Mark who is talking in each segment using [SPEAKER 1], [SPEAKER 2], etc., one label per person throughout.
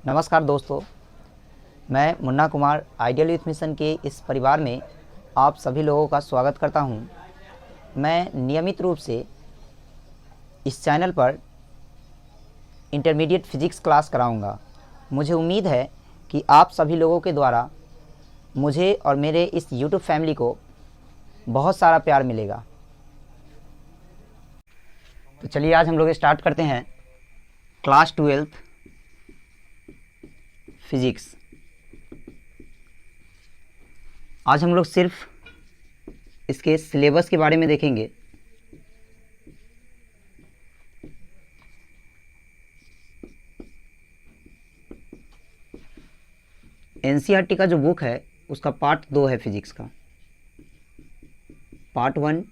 [SPEAKER 1] नमस्कार दोस्तों, मैं Munna Kumar ideal youth mission के इस परिवार में आप सभी लोगों का स्वागत करता हूं। मैं नियमित रूप से इस चैनल पर इंटरमीडिएट फिजिक्स क्लास कराऊंगा। मुझे उम्मीद है कि आप सभी लोगों के द्वारा मुझे और मेरे इस यूट्यूब फैमिली को बहुत सारा प्यार मिलेगा। तो चलिए आज हम लोग स्टार्ट करते हैं क्लास 12th फिजिक्स। आज हम लोग सिर्फ इसके सिलेबस के बारे में देखेंगे। एनसीईआरटी का जो बुक है उसका पार्ट 2 है फिजिक्स का, पार्ट 1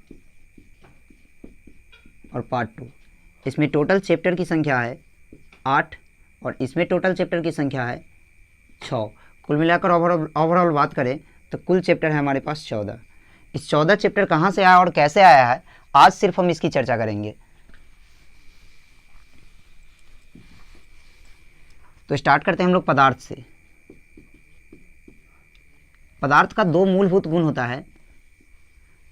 [SPEAKER 1] और पार्ट 2। इसमें टोटल चैप्टर की संख्या है 8 और इसमें टोटल चैप्टर की संख्या है 6। कुल मिलाकर ओवरऑल बात करें तो कुल चैप्टर है हमारे पास 14। इस 14 चैप्टर कहाँ से आया और कैसे आया है, आज सिर्फ हम इसकी चर्चा करेंगे। तो स्टार्ट करते हैं हम लोग पदार्थ से। पदार्थ का दो मूलभूत गुण होता है।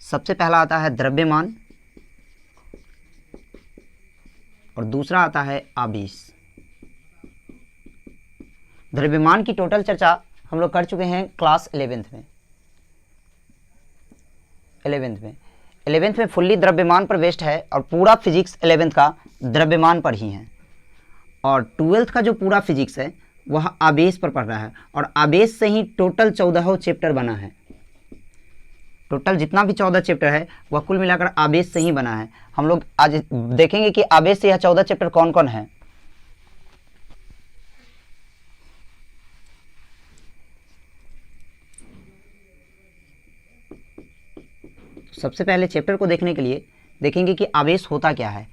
[SPEAKER 1] सबसे पहला आता है द्रव्यमान और दूसरा आता है आवेश। द्रव्यमान की टोटल चर्चा हम लोग कर चुके हैं क्लास 11th में। 11th में फुल्ली द्रव्यमान पर बेस्ड है और पूरा फिजिक्स 11th का द्रव्यमान पर ही है। और 12th का जो पूरा फिजिक्स है वह आवेश पर पढ़ रहा है और आवेश से ही टोटल 14 चैप्टर बना है। टोटल जितना भी 14 चैप्टर है वह कुल मिलाकर आवेश से ही बना है। हम लोग आज देखेंगे कि आवेश से यह 14 चैप्टर कौन कौन है। सबसे पहले चैप्टर को देखने के लिए देखेंगे कि आवेश होता क्या है।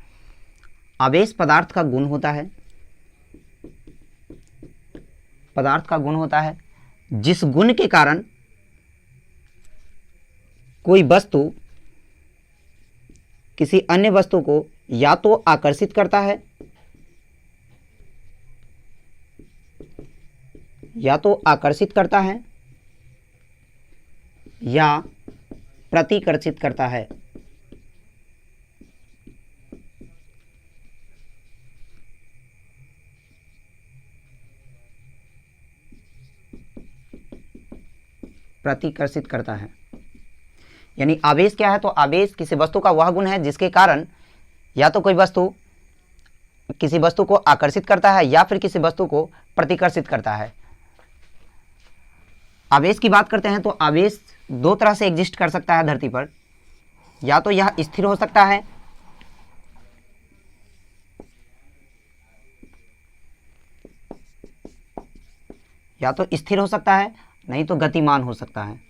[SPEAKER 1] आवेश पदार्थ का गुण होता है। पदार्थ का गुण होता है जिस गुण के कारण कोई वस्तु किसी अन्य वस्तु को या तो आकर्षित करता है या प्रतिकर्षित करता है। प्रतिकर्षित करता है यानी आवेश क्या है, तो आवेश किसी वस्तु का वह गुण है जिसके कारण या तो कोई वस्तु किसी वस्तु को आकर्षित करता है या फिर किसी वस्तु को प्रतिकर्षित करता है। आवेश की बात करते हैं तो आवेश दो तरह से एग्जिस्ट कर सकता है धरती पर। या तो यह स्थिर हो सकता है नहीं तो गतिमान हो सकता है।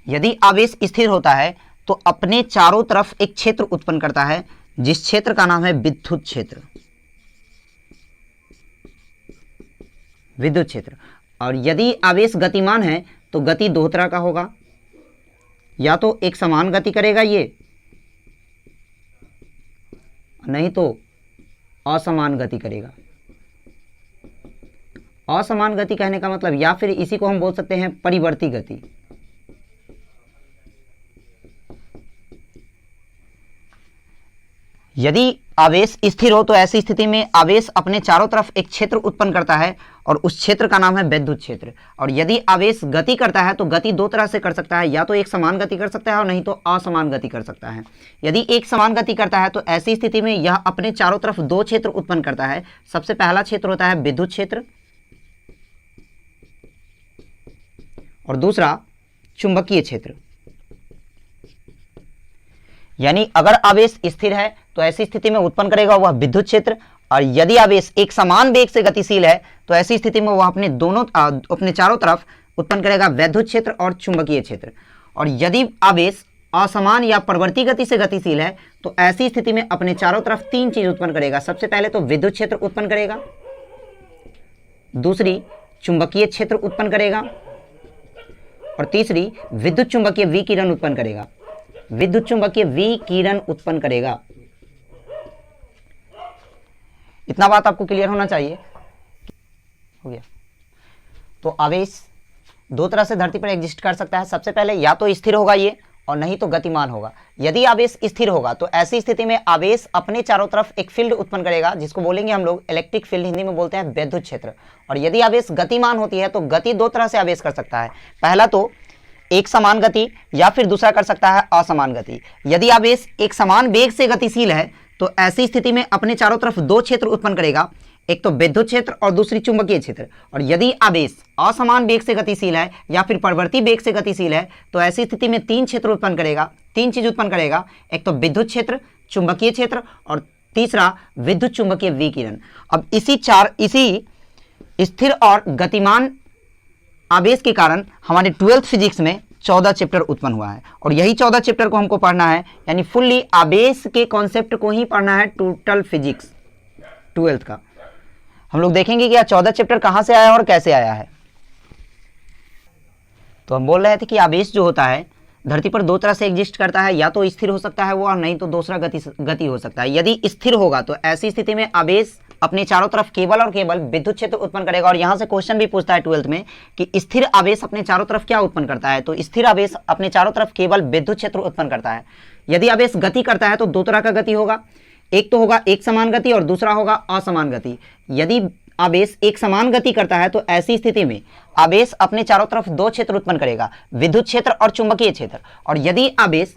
[SPEAKER 1] यदि आवेश स्थिर होता है तो अपने चारों तरफ एक क्षेत्र उत्पन्न करता है जिस क्षेत्र का नाम है विद्युत क्षेत्र। और यदि आवेश गतिमान है तो गति दो तरह का होगा, या तो एक समान गति करेगा ये, नहीं तो असमान गति करेगा। असमान गति कहने का मतलब या फिर इसी को हम बोल सकते हैं परिवर्ती गति। यदि आवेश स्थिर हो तो ऐसी स्थिति में आवेश अपने चारों तरफ एक क्षेत्र उत्पन्न करता है और उस क्षेत्र का नाम है विद्युत क्षेत्र। और यदि आवेश गति करता है तो गति दो तरह से कर सकता है, या तो एक समान गति कर सकता है और नहीं तो असमान गति कर सकता है। यदि एक समान गति करता है तो ऐसी स्थिति में यह अपने चारों तरफ दो क्षेत्र उत्पन्न करता है। सबसे पहला क्षेत्र होता है विद्युत क्षेत्र और दूसरा चुंबकीय क्षेत्र। यानी अगर आवेश स्थिर है तो ऐसी स्थिति में उत्पन्न करेगा वह विद्युत क्षेत्र, और यदि आवेश एक समान वेग से गतिशील है तो ऐसी स्थिति में वह अपने चारों तरफ उत्पन्न करेगा विद्युत क्षेत्र और चुंबकीय क्षेत्र। और यदि आवेश असमान या प्रवर्ती गति से गतिशील है तो ऐसी स्थिति में अपने चारों तरफ तीन चीज उत्पन्न करेगा। सबसे पहले तो विद्युत क्षेत्र उत्पन्न करेगा, दूसरी चुंबकीय क्षेत्र उत्पन्न करेगा और तीसरी विद्युत चुंबकीय विकिरण उत्पन्न करेगा। इतना बात आपको क्लियर होना चाहिए। हो गया। तो आवेश दो तरह से धरती पर एग्जिस्ट कर सकता है। सबसे पहले या तो स्थिर होगा ये, और नहीं तो गतिमान होगा। यदि आवेश स्थिर होगा तो ऐसी स्थिति में आवेश अपने चारों तरफ एक फील्ड उत्पन्न करेगा, जिसको बोलेंगे हम लोग इलेक्ट्रिक फील्ड, हिंदी में बोलते हैं वैद्युत क्षेत्र। और यदि आवेश गतिमान होती है तो गति दो तरह से आवेश कर सकता है। पहला तो एक समान गति, या फिर दूसरा कर सकता है असमान गति। यदि आवेश एक समान वेग से गतिशील है तो ऐसी स्थिति में अपने चारों तरफ दो क्षेत्र उत्पन्न करेगा, एक तो विद्युत क्षेत्र और दूसरी चुंबकीय क्षेत्र। और यदि आवेश असमान वेग से गतिशील है या फिर परिवर्ती वेग से गतिशील है तो ऐसी स्थिति में तीन क्षेत्र उत्पन्न करेगा, तीन चीज उत्पन्न करेगा, एक तो विद्युत क्षेत्र, चुंबकीय क्षेत्र और तीसरा विद्युत चुंबकीय विकिरण। अब इसी स्थिर और गतिमान आवेश के कारण हमारे 12th फिजिक्स में 14 चैप्टर उत्पन्न हुआ है, और यही 14 चैप्टर को हमको पढ़ना है, यानी फुल्ली आवेश के कॉन्सेप्ट को ही पढ़ना है टोटल फिजिक्स 12th का। हम लोग देखेंगे कि यह 14 चैप्टर कहाँ से आया और कैसे आया है। तो हम बोल रहे थे कि आवेश जो होता है धरती पर दो तरह से एग्जिस्ट करता है, या तो स्थिर हो सकता है वो, और नहीं तो दूसरा गति हो सकता है। यदि स्थिर होगा तो ऐसी स्थिति में आवेश अपने चारों तरफ केवल और केवल विद्युत क्षेत्र उत्पन्न करेगा। और यहाँ से क्वेश्चन भी पूछता है 12th में कि स्थिर आवेश अपने चारों तरफ क्या उत्पन्न करता है, तो स्थिर आवेश अपने चारों तरफ केवल विद्युत क्षेत्र उत्पन्न करता है। यदि आवेश गति करता है तो दो तरह का गति होगा, एक तो होगा एक समान गति और दूसरा होगा असमान गति। यदि आवेश एक समान गति करता है तो ऐसी स्थिति में आवेश अपने चारों तरफ दो क्षेत्र उत्पन्न करेगा, विद्युत क्षेत्र और चुंबकीय क्षेत्र। और यदि आवेश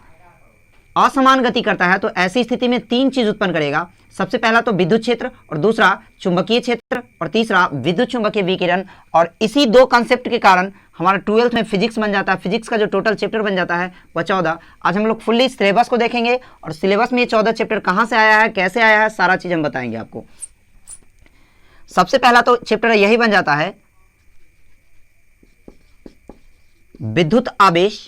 [SPEAKER 1] असमान गति करता है तो ऐसी स्थिति में तीन चीज उत्पन्न करेगा, सबसे पहला तो विद्युत क्षेत्र और दूसरा चुंबकीय क्षेत्र और तीसरा विद्युत चुंबकीय विकिरण। और इसी दो कॉन्सेप्ट के कारण हमारा 12th में फिजिक्स बन जाता है, फिजिक्स का जो टोटल चैप्टर बन जाता है वह 14। आज हम लोग फुल्ली सिलेबस को देखेंगे और सिलेबस में ये 14 चैप्टर कहाँ से आया है, कैसे आया है, सारा चीज हम बताएंगे आपको। सबसे पहला तो चैप्टर यही बन जाता है विद्युत आवेश,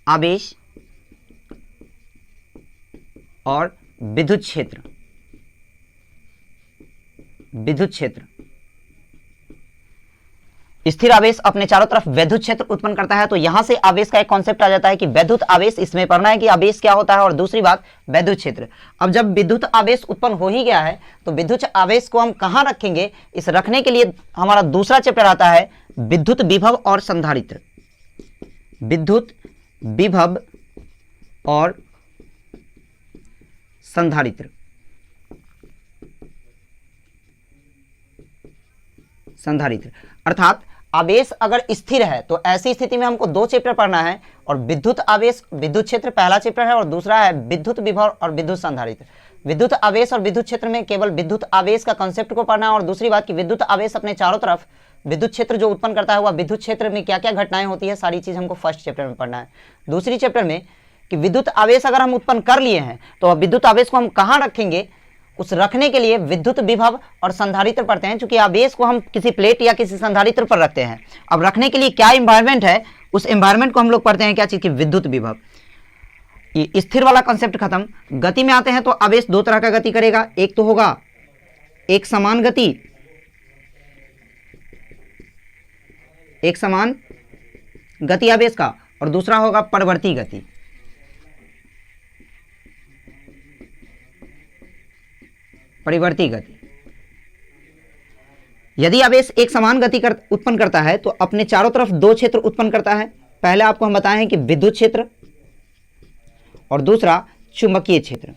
[SPEAKER 1] आवेश और विद्युत क्षेत्र। विद्युत क्षेत्र, स्थिर आवेश अपने चारों तरफ वैद्युत क्षेत्र उत्पन्न करता है, तो यहां से आवेश का एक कॉन्सेप्ट आ जाता है कि वैद्युत आवेश, इसमें पढ़ना है कि आवेश क्या होता है। और दूसरी बात वैद्युत क्षेत्र। अब जब विद्युत आवेश उत्पन्न हो ही गया है तो विद्युत आवेश को हम कहां रखेंगे, इस रखने के लिए हमारा दूसरा चैप्टर आता है विद्युत विभव और संधारित्र। विद्युत विभव और संधारित्र। संधारित्र अर्थात आवेश अगर स्थिर है तो ऐसी स्थिति में हमको दो चैप्टर पढ़ना है, और विद्युत आवेश, विद्युत क्षेत्र पहला चैप्टर है, और दूसरा है विद्युत विभव और विद्युत संधारित्र। विद्युत आवेश और विद्युत क्षेत्र में केवल विद्युत आवेश का कॉन्सेप्ट को पढ़ना है, और दूसरी बात कि विद्युत आवेश अपने चारों तरफ विद्युत क्षेत्र जो उत्पन्न करता है वह विद्युत क्षेत्र में क्या क्या घटनाएं होती है, सारी चीज हमको फर्स्ट चैप्टर में पढ़ना है। दूसरी चैप्टर में कि विद्युत आवेश अगर हम उत्पन्न कर लिए हैं तो विद्युत आवेश को हम कहाँ रखेंगे, उस रखने के लिए विद्युत विभव और संधारित्र पढ़ते हैं। चूंकि आवेश को हम किसी प्लेट या किसी संधारित्र पर रखते हैं, अब रखने के लिए क्या एनवायरनमेंट है, उस एनवायरनमेंट को हम लोग पढ़ते हैं क्या चीज की, विद्युत विभव। ये स्थिर वाला कंसेप्ट खत्म। गति में आते हैं तो आवेश दो तरह का गति करेगा, एक तो होगा एक समान गति, एक समान गति आवेश का, और दूसरा होगा परिवर्ती गति। परिवर्ती गति। यदि आवेश एक समान गति उत्पन्न करता है तो अपने चारों तरफ दो क्षेत्र उत्पन्न करता है। पहले आपको हम बताएं कि विद्युत क्षेत्र और दूसरा चुंबकीय क्षेत्र।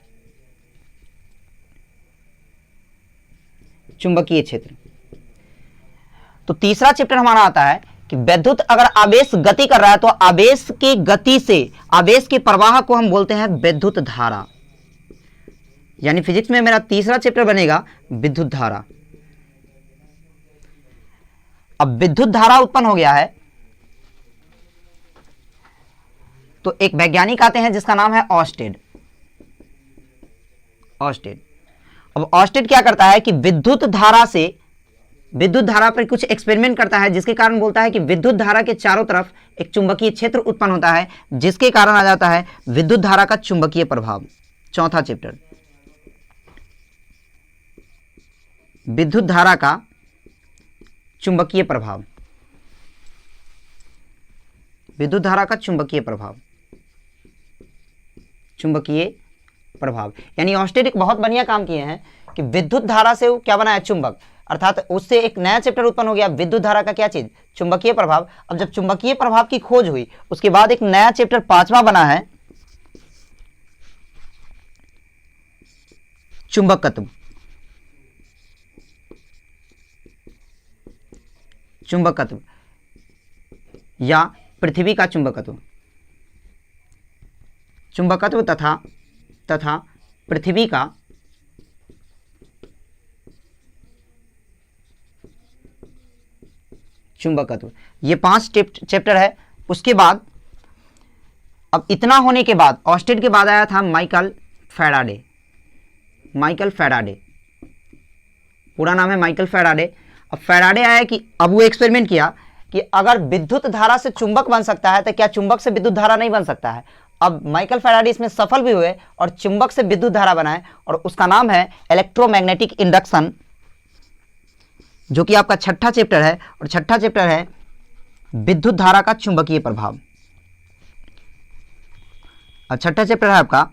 [SPEAKER 1] चुंबकीय क्षेत्र। तो तीसरा चैप्टर हमारा आता है कि विद्युत अगर आवेश गति कर रहा है तो आवेश की गति से आवेश के प्रवाह को हम बोलते हैं विद्युत धारा। यानी फिजिक्स में मेरा तीसरा चैप्टर बनेगा विद्युत धारा। अब विद्युत धारा उत्पन्न हो गया है तो एक वैज्ञानिक आते हैं जिसका नाम है ऑर्स्टेड। ऑर्स्टेड। अब ऑर्स्टेड क्या करता है कि विद्युत धारा पर कुछ एक्सपेरिमेंट करता है, जिसके कारण बोलता है कि विद्युत धारा के चारों तरफ एक चुंबकीय क्षेत्र उत्पन्न होता है, जिसके कारण आ जाता है विद्युत धारा का चुंबकीय प्रभाव। चौथा चैप्टर विद्युत धारा का चुंबकीय प्रभाव। विद्युत धारा का चुंबकीय प्रभाव। चुंबकीय प्रभाव। यानी ऑर्स्टेड एक बहुत बढ़िया काम किए हैं कि विद्युत धारा से वो क्या बनाया, चुंबक, अर्थात उससे एक नया चैप्टर उत्पन्न हो गया, विद्युत धारा का क्या चीज, चुंबकीय प्रभाव। अब जब चुंबकीय प्रभाव की खोज हुई उसके बाद एक नया चैप्टर 5वां बना है, चुंबकत्व। चुंबकत्व या पृथ्वी का चुंबकत्व, चुंबकत्व तथा पृथ्वी का चुंबकत्व, ये 5 चैप्टर है। उसके बाद अब इतना होने के बाद ऑर्स्टेड के बाद आया था माइकल फैराडे। माइकल फैराडे, पूरा नाम है माइकल फैराडे। अब फैराडे आया कि अब वो एक्सपेरिमेंट किया कि अगर विद्युत धारा से चुंबक बन सकता है तो क्या चुंबक से विद्युत धारा नहीं बन सकता है। अब माइकल फैराडे इसमें सफल भी हुए और चुंबक से विद्युत धारा बनाए, और उसका नाम है इलेक्ट्रोमैग्नेटिक इंडक्शन, जो कि आपका 6ठा चैप्टर है। और 6ठा चैप्टर है विद्युत धारा का चुंबकीय प्रभाव। और 6ठा चैप्टर है आपका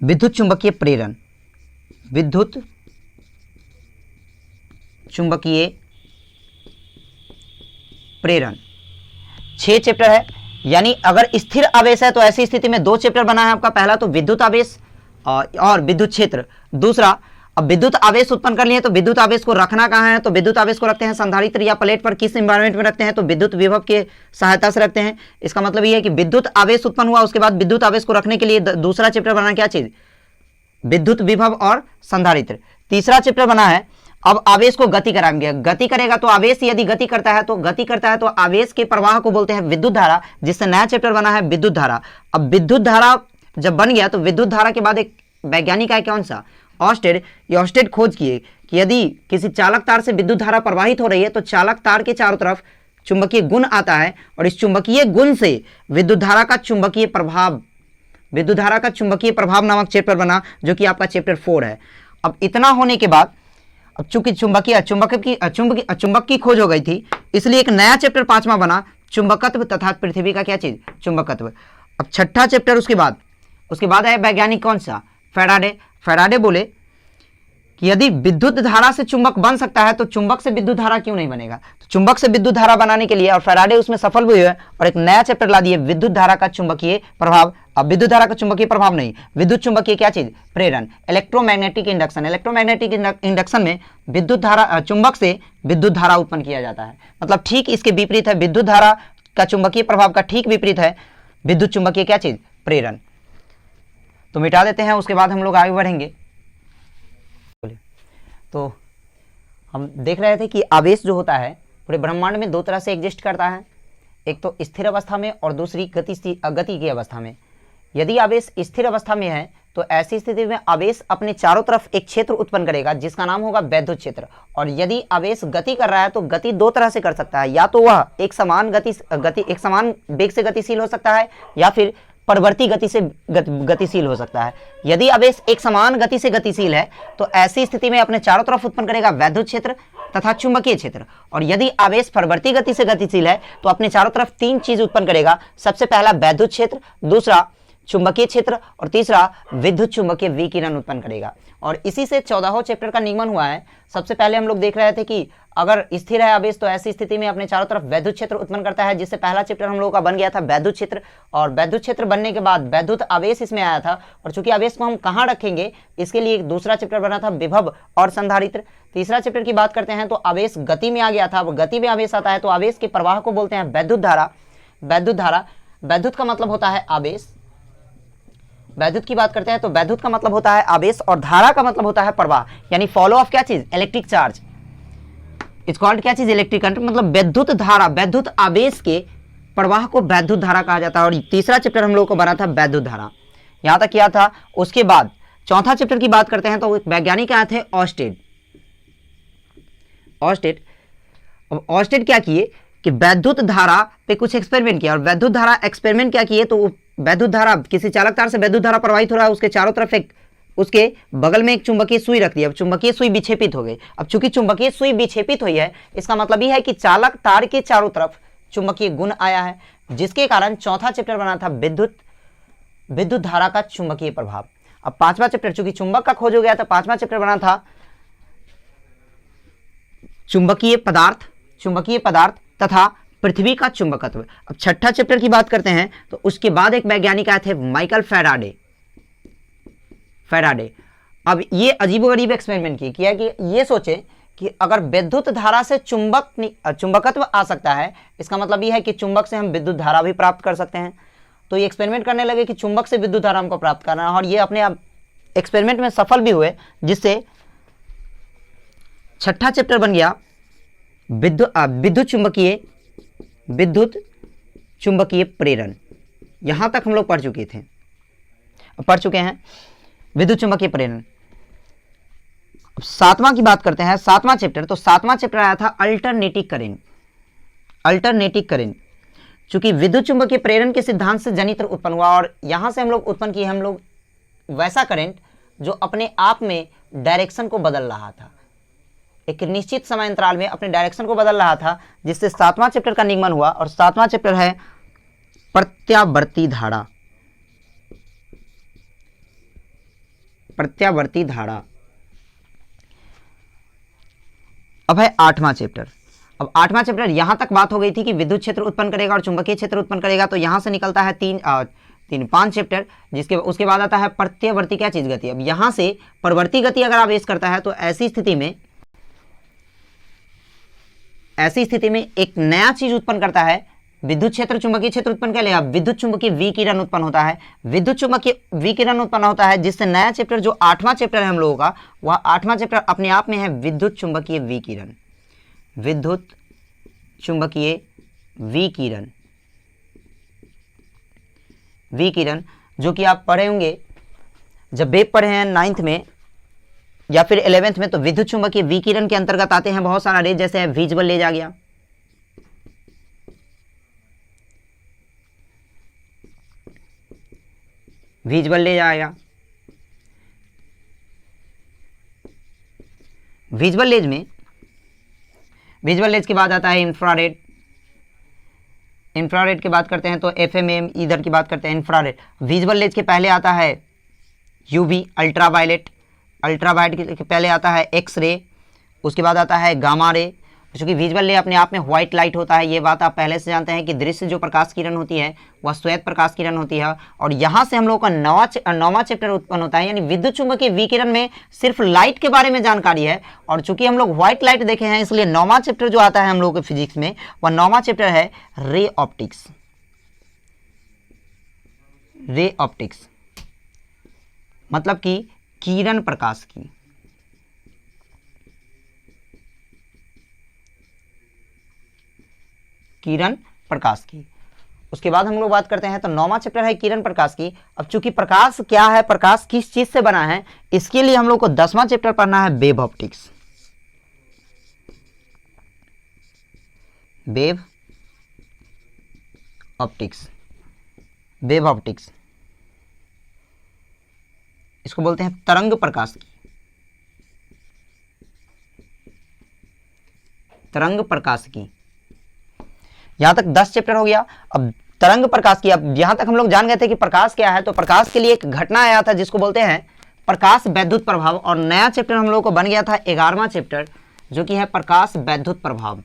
[SPEAKER 1] विद्युत चुंबकीय प्रेरण, विद्युत चुंबकीय प्रेरण। 6 चैप्टर है। यानी अगर स्थिर आवेश है तो ऐसी स्थिति में 2 चैप्टर बना है आपका, पहला तो विद्युत आवेश और विद्युत क्षेत्र। दूसरा, अब विद्युत आवेश उत्पन्न कर लिए तो विद्युत आवेश को रखना कहाँ है, तो विद्युत आवेश को रखते हैं संधारित्र या प्लेट पर। किस एनवायरनमेंट में रखते हैं, तो विद्युत विभव के सहायता से रखते हैं। इसका मतलब ये है कि विद्युत आवेश उत्पन्न हुआ, उसके बाद विद्युत आवेश को रखने के लिए दूसरा चैप्टर बना क्या चीज, विद्युत विभव और संधारित्र। तीसरा चैप्टर बना है अब आवेश को गति कराएंगे। गति करेगा तो आवेश यदि गति करता है तो आवेश के प्रवाह को बोलते हैं विद्युत धारा, जिससे नया चैप्टर बना है विद्युत धारा। अब विद्युत धारा जब बन गया तो विद्युत धारा के बाद एक वैज्ञानिक है, कौन सा, ऑर्स्टेड। ये ऑर्स्टेड खोज किए कि यदि किसी चालक तार से विद्युत धारा प्रवाहित हो रही है तो चालक तार के चारों तरफ चुंबकीय गुण आता है, और इस चुंबकीय गुण से विद्युत धारा का चुंबकीय प्रभाव, विद्युत धारा का चुंबकीय प्रभाव नामक चैप्टर बना, जो कि आपका चैप्टर 4 है। अब इतना होने के बाद अब चूंकि चुंबक की खोज हो गई थी, इसलिए एक नया चैप्टर 5वां बना, चुंबकत्व तथा पृथ्वी का क्या चीज, चुंबकत्व। अब 6ठा चैप्टर उसके बाद है वैज्ञानिक कौन सा, फैराडे। फैराडे बोले कि यदि विद्युत धारा से चुंबक बन सकता है तो चुंबक से विद्युत धारा क्यों नहीं बनेगा। तो चुंबक से विद्युत धारा बनाने के लिए और फैराडे उसमें सफल हुए हैं और एक नया चैप्टर ला दिए, विद्युत धारा का चुंबकीय प्रभाव। अब विद्युत धारा का चुंबकीय प्रभाव नहीं, विद्युत चुंबकीय क्या चीज, प्रेरण, इलेक्ट्रोमैग्नेटिक इंडक्शन। इलेक्ट्रोमैग्नेटिक इंडक्शन में विद्युत धारा, चुंबक से विद्युत धारा उत्पन्न किया जाता है। मतलब ठीक इसके विपरीत है, विद्युत धारा का चुंबकीय प्रभाव का ठीक विपरीत है विद्युत चुंबकीय क्या चीज, प्रेरण। तो मिटा देते हैं, उसके बाद हम लोग आगे बढ़ेंगे। तो हम देख रहे थे कि आवेश जो होता है पूरे ब्रह्मांड में 2 तरह से एग्जिस्ट करता है, एक तो स्थिर अवस्था में और दूसरी गति की अवस्था में। यदि आवेश स्थिर अवस्था में है तो ऐसी स्थिति में आवेश अपने चारों तरफ एक क्षेत्र उत्पन्न करेगा जिसका नाम होगा वैद्युत क्षेत्र। और यदि आवेश गति कर रहा है तो गति 2 तरह से कर सकता है, या तो वह एक समान वेग से गतिशील हो सकता है या फिर परिवर्ती गति से गतिशील हो सकता है। यदि आवेश एक समान गति से गतिशील है तो ऐसी स्थिति में अपने चारों तरफ उत्पन्न करेगा वैद्युत क्षेत्र तथा चुंबकीय क्षेत्र। और यदि आवेश परिवर्ती गति से गतिशील है तो अपने चारों तरफ 3 चीज उत्पन्न करेगा, सबसे पहला वैद्युत क्षेत्र, दूसरा चुंबकीय क्षेत्र और तीसरा विद्युत चुंबकीय विकिरण उत्पन्न करेगा। और इसी से 14वां चैप्टर का निगमन हुआ है। सबसे पहले हम लोग देख रहे थे कि अगर स्थिर है आवेश तो ऐसी स्थिति में अपने चारों तरफ वैद्युत क्षेत्र उत्पन्न करता है, जिससे पहला चैप्टर हम लोगों का बन गया था वैद्युत क्षेत्र। और वैद्युत क्षेत्र बनने के बाद वैद्युत आवेश इसमें आया था, और चूंकि आवेश को हम कहाँ रखेंगे इसके लिए एक दूसरा चैप्टर बना था विभव और संधारित्र। तीसरा चैप्टर की बात करते हैं तो आवेश गति में आ गया था। अब गति में आवेश आता है तो आवेश के प्रवाह को बोलते हैं वैद्युत धारा। वैद्युत का मतलब होता है आवेश। वैद्युत की बात करते हैं तो वैद्युत का मतलब होता है आवेश और धारा का मतलब होता है प्रवाह, यानी फॉलो ऑफ क्या चीज, इलेक्ट्रिक चार्ज। इट्स कॉल्ड क्या चीज, इलेक्ट्रिक करंट। मतलब विद्युत धारा, विद्युत आवेश के प्रवाह को वैद्युत धारा कहा जाता है। और तीसरा चैप्टर हम लोगों को बना था वैद्युत धारा, यहां तक किया था। उसके बाद चौथा चैप्टर की बात करते हैं तो एक वैज्ञानिक आए थे ऑर्स्टेड। ऑर्स्टेड क्या किए कि वैद्युत धारा पे कुछ एक्सपेरिमेंट किया, और वैद्युत धारा एक्सपेरिमेंट क्या किए तो वैद्युत धारा, किसी चालक तार से वैद्युत धारा प्रवाहित हो रहा है, उसके चारों तरफ एक, उसके बगल में एक चुंबकीय सुई रख दी। अब चुंबकीय सुई विक्षेपित हो गई। अब चूंकि चुंबकीय सुई विक्षेपित हुई है, इसका मतलब यह है कि चालक तार के चारों तरफ चुंबकीय गुण आया है, जिसके कारण चौथा चैप्टर बना था विद्युत विद्युत धारा का चुंबकीय प्रभाव। अब पांचवा चैप्टर, चूंकि चुंबक का खोज हो गया, तो पांचवा चैप्टर बना था चुंबकीय पदार्थ तथा पृथ्वी का चुंबकत्व। अब छठा चैप्टर की बात करते हैं तो उसके बाद एक वैज्ञानिक आए थे, माइकल फैराडे। अब ये अजीबोगरीब एक्सपेरिमेंट किया कि ये सोचे कि अगर विद्युत धारा से चुंबकत्व आ सकता है, इसका मतलब ये है कि चुंबक से हम विद्युत धारा भी प्राप्त कर सकते हैं। तो ये एक्सपेरिमेंट करने लगे कि चुंबक से विद्युत धारा हमको प्राप्त करना है, और ये अपने एक्सपेरिमेंट में सफल भी हुए, जिससे छठा चैप्टर बन गया विद्युत चुंबकीय प्रेरण। यहां तक हम लोग पढ़ चुके हैं विद्युत चुंबकीय प्रेरण। अब सातवां की बात करते हैं, सातवां चैप्टर। तो सातवां चैप्टर आया था अल्टरनेटिंग करंट। चूंकि विद्युत चुंबकीय प्रेरण के सिद्धांत से जनित्र उत्पन्न हुआ, और यहां से हम लोग उत्पन्न किए हम लोग वैसा करंट जो अपने आप में डायरेक्शन को बदल रहा था, एक निश्चित समय अंतराल में अपने डायरेक्शन को बदल रहा था, जिससे सातवां चैप्टर का निगमन हुआ। और सातवां चैप्टर है प्रत्यावर्ती धारा। अब है आठवां चैप्टर। अब आठवां चैप्टर, यहां तक बात हो गई थी कि विद्युत क्षेत्र उत्पन्न करेगा और चुंबकीय क्षेत्र उत्पन्न करेगा। तो यहां से निकलता है पांच चैप्टर, उसके बाद आता है प्रत्यावर्ती क्या चीज गति। अब यहां से परवर्ती गति अगर आवेश करता है तो ऐसी स्थिति में एक नया चीज उत्पन्न करता है, विद्युत क्षेत्र चुंबकीय क्षेत्र उत्पन्न कर लेगा, विद्युत चुंबकीय विकिरण उत्पन्न होता है। विद्युत चुंबकीय विकिरण उत्पन्न होता है, जिससे नया चैप्टर जो आठवां चैप्टर है हम लोगों का, वह आठवां चैप्टर अपने आप में है विद्युत चुंबकीय विकिरण, जो कि आप पढ़े होंगे जब वेव पढ़े हैं 9th में या फिर 11th में। तो विद्युत चुंबकीय विकिरण के अंतर्गत आते हैं बहुत सारा रेज, जैसे विजिबल रेज आ गया, विजिबल रेज आएगा। विजिबल रेज के बाद आता है इंफ्रारेड की बात करते हैं तो एफएमएम, इधर की बात करते हैं इंफ्रारेड। विजिबल रेज के पहले आता है यूवी अल्ट्रावायलेट के पहले आता है एक्स रे, उसके बाद आता है गामा रे। क्योंकि विजुअल रे अपने आप में व्हाइट लाइट होता है, ये बात आप पहले से जानते हैं कि दृश्य जो प्रकाश किरण होती है वह श्वेत प्रकाश किरण होती है। और यहाँ से हम लोगों का नौवां चैप्टर उत्पन्न होता है, यानी विद्युत चुंबकीय विकिरण में सिर्फ लाइट के बारे में जानकारी है। और चूंकि हम लोग व्हाइट लाइट देखे हैं, इसलिए नौवां चैप्टर जो आता है हम लोगों के फिजिक्स में, वह नौवां चैप्टर है रे ऑप्टिक्स, मतलब कि किरण प्रकाश की। उसके बाद हम लोग बात करते हैं तो नौवां चैप्टर है किरण प्रकाश की। अब चूंकि प्रकाश क्या है, प्रकाश किस चीज से बना है, इसके लिए हम लोग को 10वां चैप्टर पढ़ना है वेव ऑप्टिक्स। इसको बोलते हैं तरंग प्रकाश की। यहां तक 10 चैप्टर हो गया। अब तरंग प्रकाश की, अब यहां तक हम लोग जान गए थे कि प्रकाश क्या है। तो प्रकाश के लिए एक घटना आया था जिसको बोलते हैं प्रकाश वैद्युत प्रभाव, और नया चैप्टर हम लोग को बन गया था 11वां चैप्टर, जो कि है प्रकाश वैद्युत प्रभाव,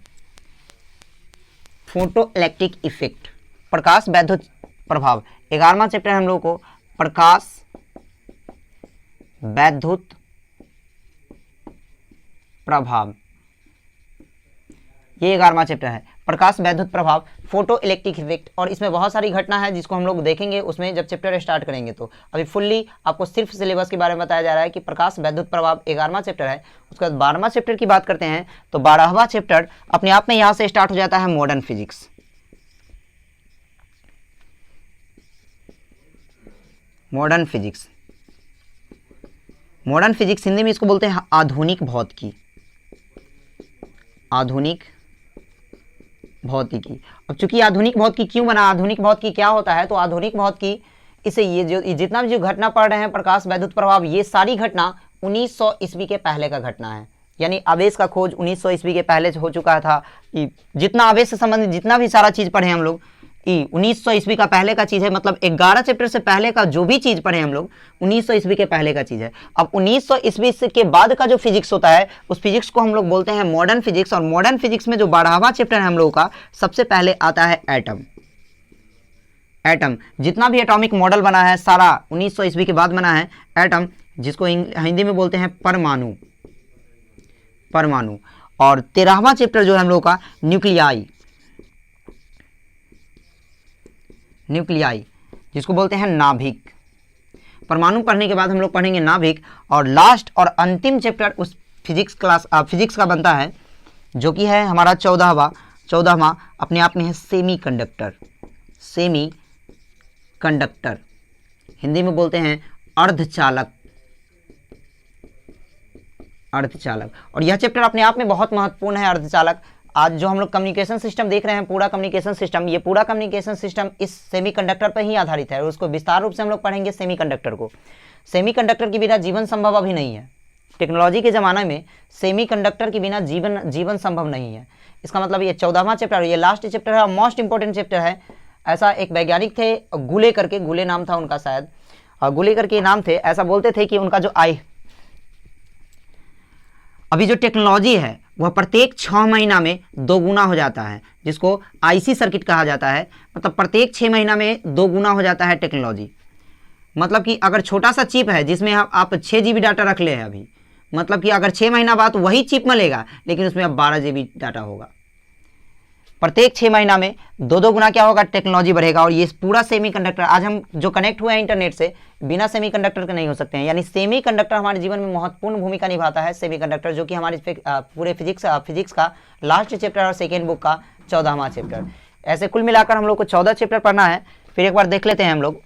[SPEAKER 1] फोटो इलेक्ट्रिक इफेक्ट। प्रकाश वैद्युत प्रभाव 11वां चैप्टर हम लोग को प्रकाश वैद्युत प्रभाव, ये 11वां चैप्टर है प्रकाश वैद्युत प्रभाव, फोटो इलेक्ट्रिक इफेक्ट। और इसमें बहुत सारी घटना है जिसको हम लोग देखेंगे उसमें जब चैप्टर स्टार्ट करेंगे। तो अभी फुल्ली आपको सिर्फ सिलेबस के बारे में बताया जा रहा है कि प्रकाश वैद्युत प्रभाव 11वां चैप्टर है। उसके बाद 12वां चैप्टर की बात करते हैं तो 12वां चैप्टर अपने आप में यहां से स्टार्ट हो जाता है modern physics. Modern physics Hindi में इसको बोलते हैं आधुनिक भौतिकी। अब चूंकि आधुनिक भौतिकी क्यों बना, आधुनिक भौतिकी क्या होता है, तो आधुनिक भौतिकी इसे ये जितना भी जो घटना पढ़ रहे हैं प्रकाश वैद्युत प्रभाव, ये सारी घटना 1900 ईस्वी के पहले का घटना है। यानी आवेश का खोज 1900 ईस्वी के पहले हो चुका था। कि जितना आवेश से संबंधित जितना भी सारा चीज पढ़े हम लोग, ई 1900 ईस्वी का पहले का चीज है, मतलब 11 चैप्टर से पहले का जो भी चीज पढ़े हम लोग 1900 ईस्वी के पहले का चीज है। अब 1900 ईस्वी के बाद का जो फिजिक्स होता है उस फिजिक्स को हम लोग बोलते हैं मॉडर्न फिजिक्स। और मॉडर्न फिजिक्स में जो 12वां चैप्टर है हम लोगों का, सबसे पहले आता है एटम। एटम जितना भी एटॉमिक मॉडल बना है सारा 1900 ईस्वी के बाद बना है। एटम जिसको हिंदी में बोलते हैं परमाणु, परमाणु। और 13वां चैप्टर जो है हम लोग का न्यूक्लियाई, न्यूक्लियाई जिसको बोलते हैं नाभिक। परमाणु पढ़ने के बाद हम लोग पढ़ेंगे नाभिक। और लास्ट और अंतिम चैप्टर उस फिजिक्स का बनता है जो कि है हमारा 14वां अपने आप में है semi conductor. Semi conductor Hindi में बोलते हैं अर्धचालक, अर्धचालक। और यह चैप्टर अपने आप में बहुत महत्वपूर्ण है, अर्धचालक। आज जो हम लोग कम्युनिकेशन सिस्टम देख रहे हैं, पूरा कम्युनिकेशन सिस्टम, ये पूरा कम्युनिकेशन सिस्टम इस सेमीकंडक्टर पर ही आधारित है। और उसको विस्तार रूप से हम लोग पढ़ेंगे सेमीकंडक्टर को। सेमीकंडक्टर के बिना जीवन संभव अभी नहीं है। टेक्नोलॉजी के ज़माने में सेमीकंडक्टर के बिना जीवन संभव नहीं है। इसका मतलब ये 14वां चैप्टर, ये लास्ट चैप्टर है और मोस्ट इंपॉर्टेंट चैप्टर है। ऐसा एक वैज्ञानिक थे गुले करके, गुले नाम था उनका शायद, गुले करके नाम थे। ऐसा बोलते थे कि उनका जो अभी जो टेक्नोलॉजी है वह प्रत्येक 6 महीना में 2 गुना हो जाता है, जिसको आईसी सर्किट कहा जाता है। मतलब प्रत्येक 6 महीना में 2 गुना हो जाता है टेक्नोलॉजी। मतलब कि अगर छोटा सा चिप है जिसमें आप 6 GB डाटा रख ले हैं अभी, मतलब कि अगर 6 महीना बाद वही चिप मिलेगा लेकिन उसमें अब 12 GB डाटा होगा। प्रत्येक 6 महीना में 2 गुना क्या होगा, टेक्नोलॉजी बढ़ेगा। और ये पूरा सेमीकंडक्टर, आज हम जो कनेक्ट हुए हैं इंटरनेट से, बिना सेमीकंडक्टर के नहीं हो सकते हैं। यानी सेमीकंडक्टर हमारे जीवन में महत्वपूर्ण भूमिका निभाता है। सेमीकंडक्टर जो कि हमारे पूरे फिजिक्स का लास्ट चैप्टर और सेकेंड बुक का 14वां चैप्टर। ऐसे कुल मिलाकर हम लोग को 14 चैप्टर पढ़ना है। फिर एक बार देख लेते हैं हम लोग।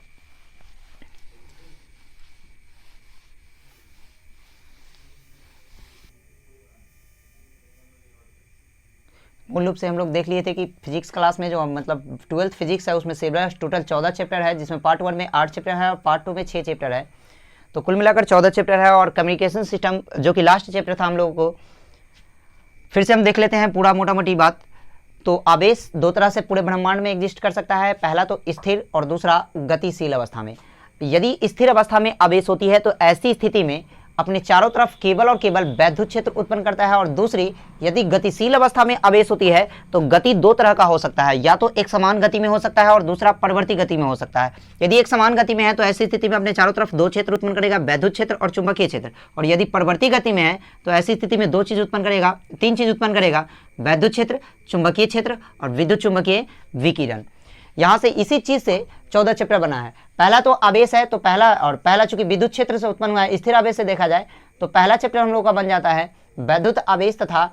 [SPEAKER 1] मूल रूप से हम लोग देख लिए थे कि फिजिक्स क्लास में जो मतलब 12th फिजिक्स है उसमें सिलेबस टोटल 14 चैप्टर है, जिसमें पार्ट 1 में 8 चैप्टर है और पार्ट 2 में 6 चैप्टर है। तो कुल मिलाकर 14 चैप्टर है। और कम्युनिकेशन सिस्टम जो कि लास्ट चैप्टर था हम लोगों को, फिर से हम देख लेते हैं पूरा मोटा मोटी बात। तो आवेश 2 तरह से पूरे ब्रह्मांड में एग्जिस्ट कर सकता है। पहला तो स्थिर और दूसरा गतिशील अवस्था में। यदि स्थिर अवस्था में आवेश होती है तो ऐसी स्थिति में अपने चारों तरफ केवल और केवल वैद्युत क्षेत्र उत्पन्न करता है। और दूसरी, यदि गतिशील अवस्था में आवेश होती है तो गति 2 तरह का हो सकता है, या तो एक समान गति में हो सकता है और दूसरा परिवर्ती गति में हो सकता है। यदि एक समान गति में है तो ऐसी स्थिति में अपने चारों तरफ 2 क्षेत्र उत्पन्न करेगा, वैद्युत क्षेत्र और चुंबकीय क्षेत्र। और यदि परिवर्ती गति में है तो ऐसी स्थिति में 2 चीज उत्पन्न करेगा, 3 चीज उत्पन्न करेगा, वैद्युत क्षेत्र, चुंबकीय क्षेत्र और विद्युत चुंबकीय विकिरण। यहाँ से इसी चीज से 14 चैप्टर बना है। पहला तो आवेश है, तो पहला चूंकि विद्युत क्षेत्र से उत्पन्न हुआ है, स्थिर आवेश से देखा जाए तो पहला चैप्टर हम लोग का बन जाता है वैद्युत आवेश तथा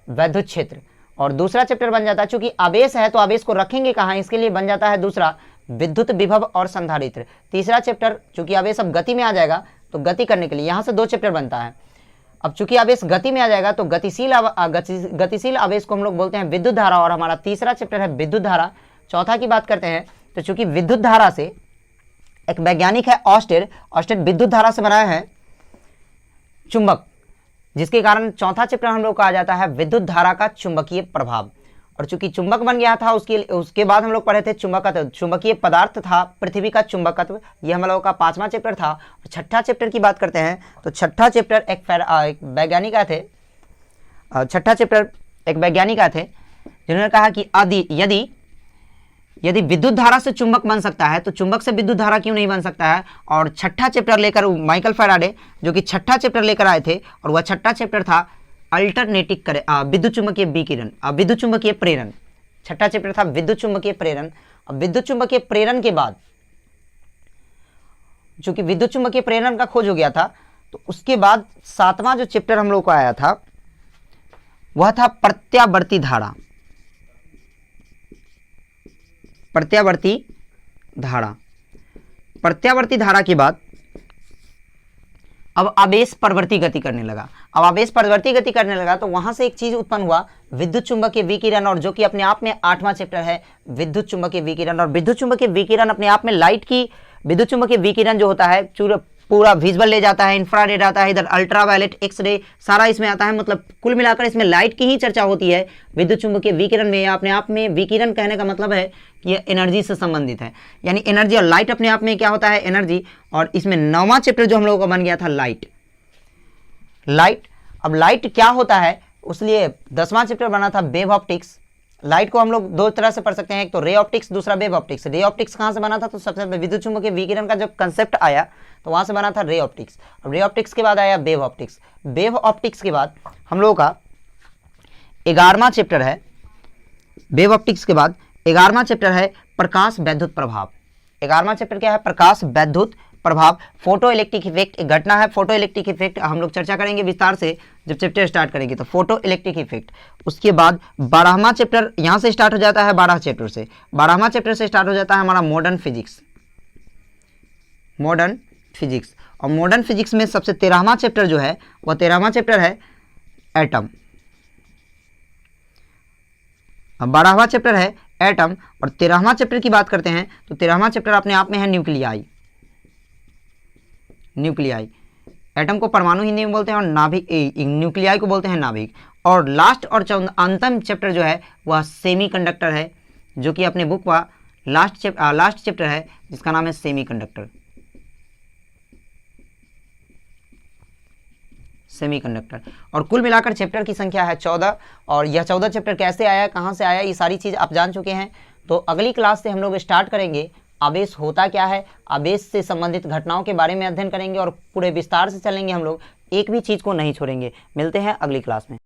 [SPEAKER 1] वैद्युत क्षेत्र। और दूसरा चैप्टर बन जाता है, चूंकि आवेश है तो आवेश को रखेंगे कहाँ, इसके लिए बन जाता है दूसरा विद्युत विभव और संधारित्र। तीसरा चैप्टर, चूंकि आवेश अब गति में आ जाएगा तो गति करने के लिए यहाँ से 2 चैप्टर बनता है। अब चूंकि आवेश गति में आ जाएगा तो गतिशील आवेश को हम लोग बोलते हैं विद्युत धारा। और हमारा तीसरा चैप्टर है विद्युत धारा। चौथा की बात करते हैं तो चूंकि विद्युत धारा से एक वैज्ञानिक है ऑस्टेड विद्युत धारा से बनाया है चुंबक, जिसके कारण चौथा चैप्टर हम लोग का आ जाता है विद्युत धारा का चुंबकीय प्रभाव। और चूंकि चुंबक बन गया था उसके बाद हम लोग पढ़े थे चुंबकत्व, चुंबकीय पदार्थ था पृथ्वी का चुंबकत्व, ये हम लोगों का 5वां चैप्टर था। और छठा चैप्टर की बात करते हैं तो छठा चैप्टर एक वैज्ञानिक आए थे, छठा चैप्टर एक वैज्ञानिक आए थे जिन्होंने कहा कि यदि विद्युत धारा से चुंबक बन सकता है तो चुंबक से विद्युत धारा क्यों नहीं बन सकता है। और छठा चैप्टर लेकर माइकल फैराडे जो कि छठा चैप्टर लेकर आए थे, और वह छठा चैप्टर था अल्टरनेटिक विद्युत चुंबकीय विकिरण, विद्युत चुंबकीय प्रेरण। छठा चैप्टर था विद्युत चुंबकीय प्रेरण। अब विद्युत चुंबकीय प्रेरण के बाद, चूंकि विद्युत चुंबकीय प्रेरण का खोज हो गया था, तो उसके बाद 7वां जो चैप्टर हम लोग को आया था वह था प्रत्यावर्ती धारा। प्रत्यावर्ती धारा के बाद अब आवेश परिवर्ती गति करने लगा। अब आवेश परिवर्ती गति करने लगा तो वहां से एक चीज उत्पन्न हुआ, विद्युत चुंबकीय विकिरण, और जो कि अपने आप में 8वां चैप्टर है विद्युत चुंबकीय विकिरण। और विद्युत चुंबकीय विकिरण अपने आप में लाइट की, विद्युत चुंबकीय विकिरण जो होता है पूरा विजुअल ले जाता है, इंफ्रारेड आता है, इधर अल्ट्रावायलेट, एक्सरे, सारा इसमें आता है। मतलब कुल मिलाकर इसमें लाइट की ही चर्चा होती है विद्युत चुंबकीय विकिरण में। अपने आप में विकिरण कहने का मतलब है कि ये एनर्जी से संबंधित है, यानी एनर्जी और लाइट अपने आप में क्या होता है, एनर्जी। और इसमें 9वां चैप्टर जो हम लोगों का बन गया था लाइट। अब लाइट क्या होता है, उसलिए 10वां चैप्टर बना था वेव ऑप्टिक्स। लाइट को हम लोग दो तरह से पढ़ सकते हैं, एक तो रे ऑप्टिक्स, दूसरा वेव ऑप्टिक्स। रे ऑप्टिक्स कहाँ से बना था, तो सबसे पहले विद्युत चुंबकीय विकिरण का जब कंसेप्ट आया तो वहां से बना था रे ऑप्टिक्स। अब रे ऑप्टिक्स के बाद आया वेव ऑप्टिक्स। वेव ऑप्टिक्स के बाद हम लोगों का 11वां चैप्टर है। वेव ऑप्टिक्स के बाद 11वां चैप्टर है प्रकाश वैद्युत प्रभाव। 11वां चैप्टर क्या है, प्रकाश वैद्युत प्रभाव। फोटो इलेक्ट्रिक इफेक्ट एक घटना है, फोटो इलेक्ट्रिक इफेक्ट हम लोग चर्चा करेंगे विस्तार से जब चैप्टर स्टार्ट करेंगे, तो फोटो इलेक्ट्रिक इफेक्ट। उसके बाद 12वां चैप्टर यहाँ से स्टार्ट हो जाता है, 12 चैप्टर से। 12वां चैप्टर से स्टार्ट हो जाता है हमारा मॉडर्न फिजिक्स। मॉडर्न फिजिक्स, और मॉडर्न फिजिक्स में सबसे 13वां चैप्टर जो है वह 13वां चैप्टर है एटम। 12वां चैप्टर है एटम, और 13वां चैप्टर की बात करते हैं तो 13वां चैप्टर अपने आप में है न्यूक्लियाई। न्यूक्लियाई, एटम को परमाणु हिंदी में बोलते हैं और नाभिक, न्यूक्लियाई को बोलते हैं नाभिक। और लास्ट और अंतिम चैप्टर जो है वह सेमीकंडक्टर है, जो कि अपने बुक का लास्ट चैप्टर है जिसका नाम है सेमीकंडक्टर। सेमीकंडक्टर। और कुल मिलाकर चैप्टर की संख्या है 14, और यह 14 चैप्टर कैसे आया, कहाँ से आया, ये सारी चीज़ आप जान चुके हैं। तो अगली क्लास से हम लोग स्टार्ट करेंगे आवेश होता क्या है, आवेश से संबंधित घटनाओं के बारे में अध्ययन करेंगे और पूरे विस्तार से चलेंगे हम लोग, एक भी चीज़ को नहीं छोड़ेंगे। मिलते हैं अगली क्लास में।